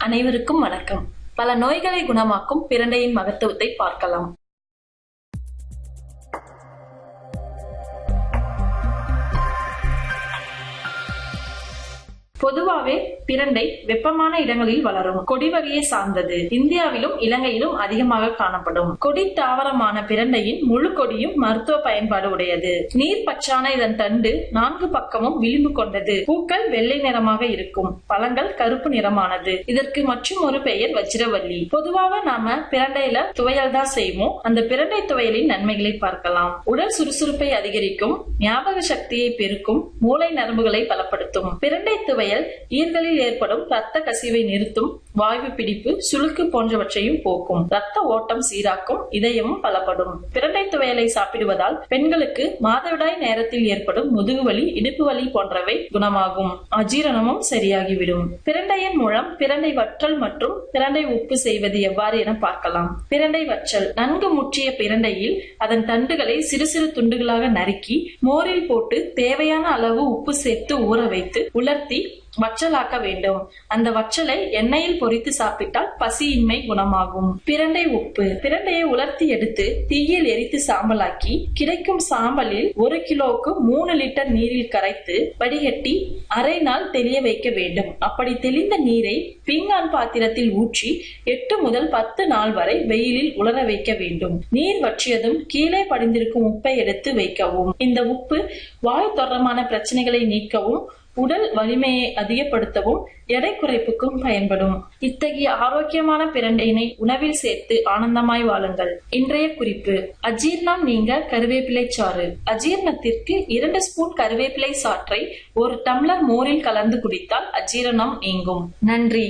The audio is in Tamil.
அனைவருக்கும் வணக்கம். பல நோய்களை குணமாக்கும் பிரண்டையின் மகத்துவத்தை பார்க்கலாம். பொதுவாவே பிரண்டை வெப்பமான இடங்களில் வளரும் கொடி வகையை சார்ந்தது. இந்தியாவிலும் இலங்கையிலும் அதிகமாக காணப்படும். கொடி தாவரமான பிரண்டையின் முழு கொடியும் மருத்துவ பயன்பாடு உடையது. நீர் பச்சான இதன் தண்டு 4 பக்கமும் விளிம்பு கொண்டது. பூக்கள் வெள்ளை நிறமாக இருக்கும். பழங்கள் கருப்பு நிறமானது. இதற்கு மற்றும் ஒரு பெயர் வஜ்ரவள்ளி. பொதுவாக நாம பிரண்டையில துவையல் தான் செய்வோம். அந்த பிரண்டை துவையலின் நன்மைகளை பார்க்கலாம். உடல் சுறுசுறுப்பை அதிகரிக்கும், ஞாபக சக்தியை பெருக்கும், மூளை நரம்புகளை பலப்படுத்தும். பிரண்டை துவையல் ஈர்களில் ஏற்படும் ரத்த கசிவை நிறுத்தும், வாய்வு பிடிப்பு, சுளுக்கு போன்றவற்றையும் போக்கும், ரத்த ஓட்டம் சீராக்கும், இதயமும் பலப்படும். பிரண்டை துவையலை சாப்பிடுவதால் பெண்களுக்கு மாதவிடாய் நேரத்தில் ஏற்படும் முதுகுவலி, இடுப்பு வலி போன்றவை குணமாகும். அஜீரணமும் சரியாகிவிடும். பிரண்டையின் மூலம் பிரண்டை வற்றல் மற்றும் பிரண்டை உப்பு செய்வது எவ்வாறு என பார்க்கலாம். பிரண்டை வற்றல்: நன்கு முற்றிய பிரண்டையில் அதன் தண்டுகளை சிறு சிறு துண்டுகளாக நறுக்கி மோரில் போட்டு தேவையான அளவு உப்பு சேர்த்து ஊற வைத்து உலர்த்தி வற்றலாக்க வேண்டும். அந்த வற்றலை எண்ணெயில் பொரித்து சாப்பிட்டால் பசியின்மை குணமாகும். பிரண்டை உப்பு: பிரண்டையை உலர்த்தி எடுத்து தீயில் எரித்து சாம்பலாக்கி கிடைக்கும் சாம்பலில் 1 கிலோவுக்கு 3 லிட்டர் நீரில் கரைத்து வடிகட்டி அரை நாள் தெளிய வைக்க வேண்டும். அப்படி தெளிந்த நீரை பீங்கான் பாத்திரத்தில் ஊற்றி 8 முதல் 10 நாள் வரை வெயிலில் உலர வைக்க வேண்டும். நீர் வற்றியதும் கீழே படிந்திருக்கும் உப்பை எடுத்து வைக்கவும். இந்த உப்பு வாயு தொடர்பான பிரச்சனைகளை நீக்கவும், உடல் வலிமையை அதிகப்படுத்தவும், எடை குறைப்புக்கும் பயன்படும். இத்தகைய ஆரோக்கியமான பிரண்டையினை உணவில் சேர்த்து ஆனந்தமாய் வாழுங்கள். இன்றைய குறிப்பு: அஜீர்ணம் நீங்க கருவேப்பிலை சாறு. அஜீர்ணத்திற்கு 2 ஸ்பூன் கருவேப்பிலை சாற்றை 1 டம்ளர் மோரில் கலந்து குடித்தால் அஜீரணம் நீங்கும். நன்றி.